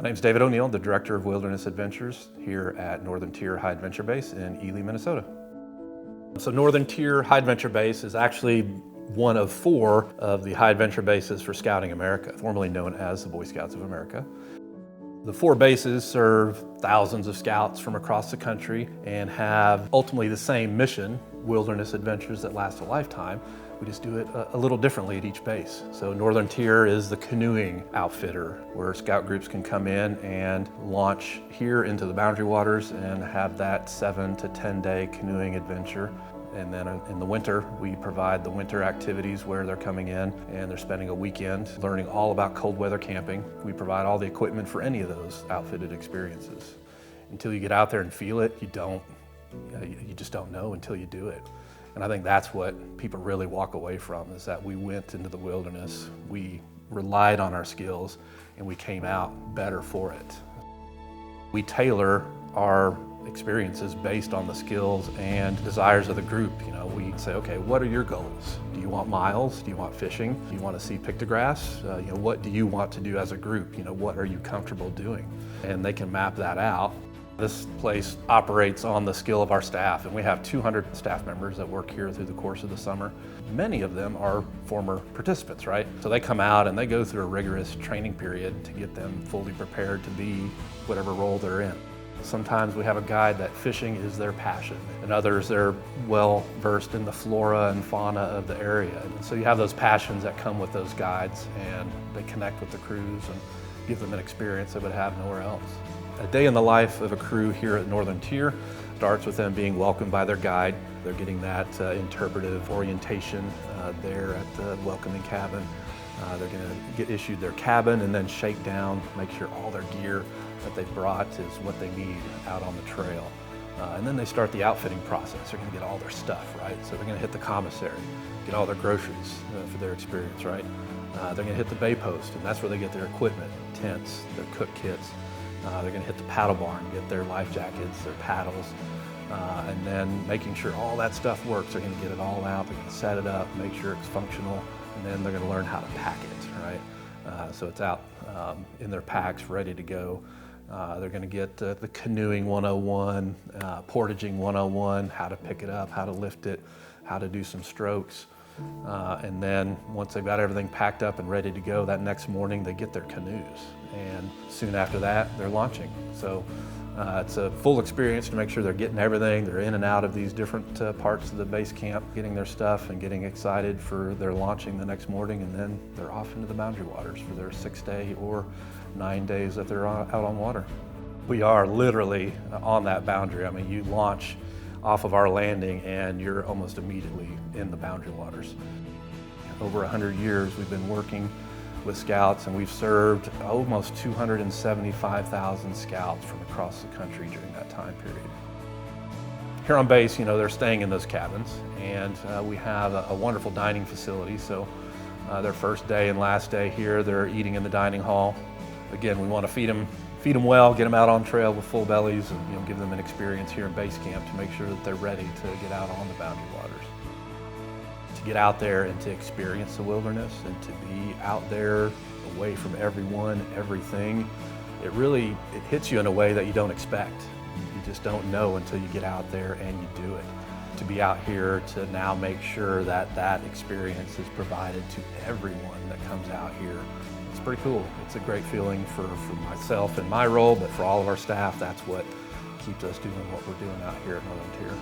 My name's David O'Neill, the Director of Wilderness Adventures here at Northern Tier High Adventure Base in Ely, Minnesota. So Northern Tier High Adventure Base is actually one of 4 of the high adventure bases for Scouting America, formerly known as the Boy Scouts of America. The 4 bases serve thousands of scouts from across the country and have ultimately the same mission, wilderness adventures that last a lifetime. We just do it a little differently at each base. So Northern Tier is the canoeing outfitter, where scout groups can come in and launch here into the Boundary Waters and have that 7 to 10 day canoeing adventure. And then in the winter, we provide the winter activities where they're coming in and they're spending a weekend learning all about cold weather camping. We provide all the equipment for any of those outfitted experiences. Until you get out there and feel it, you just don't know until you do it. And I think that's what people really walk away from, is that we went into the wilderness, we relied on our skills, and we came out better for it. We tailor our experiences based on the skills and desires of the group. We say, okay, what are your goals? Do you want miles? Do you want fishing? Do you want to see pictographs? What do you want to do as a group? What are you comfortable doing? And they can map that out. This place operates on the skill of our staff, and we have 200 staff members that work here through the course of the summer. Many of them are former participants, right? So they come out and they go through a rigorous training period to get them fully prepared to be whatever role they're in. Sometimes we have a guide that fishing is their passion, and others they're well versed in the flora and fauna of the area. And so you have those passions that come with those guides, and they connect with the crews and give them an experience they would have nowhere else. A day in the life of a crew here at Northern Tier starts with them being welcomed by their guide. They're getting that interpretive orientation there at the welcoming cabin. They're going to get issued their cabin and then shake down, make sure all their gear that they've brought is what they need out on the trail. And then they start the outfitting process. They're going to get all their stuff, right? So they're going to hit the commissary, get all their groceries for their experience, right? They're going to hit the bay post, and that's where they get their equipment, tents, their cook kits. They're going to hit the paddle barn, get their life jackets, their paddles, and then making sure all that stuff works. They're going to get it all out, they're going to set it up, make sure it's functional, and then they're going to learn how to pack it, right? So it's out in their packs, ready to go. They're going to get the canoeing 101, portaging 101, how to pick it up, how to lift it, how to do some strokes. And then once they've got everything packed up and ready to go, that next morning they get their canoes. And soon after that, they're launching. So it's a full experience to make sure they're getting everything. They're in and out of these different parts of the base camp, getting their stuff and getting excited for their launching the next morning. And then they're off into the Boundary Waters for their 6-day or 9 days that they're out on water. We are literally on that boundary. I mean, you launch off of our landing and you're almost immediately in the Boundary Waters. Over 100 years we've been working with scouts, and we've served almost 275,000 scouts from across the country during that time period. Here on base, they're staying in those cabins, and we have a wonderful dining facility. So their first day and last day here, they're eating in the dining hall. Again, we want to feed them well, get them out on trail with full bellies, and give them an experience here in base camp to make sure that they're ready to get out on the Boundary Waters. To get out there and to experience the wilderness and to be out there away from everyone, everything, it hits you in a way that you don't expect. You just don't know until you get out there and you do it. To be out here to now make sure that that experience is provided to everyone that comes out here, it's pretty cool. It's a great feeling for myself and my role, but for all of our staff, that's what keeps us doing what we're doing out here at Northern Tier.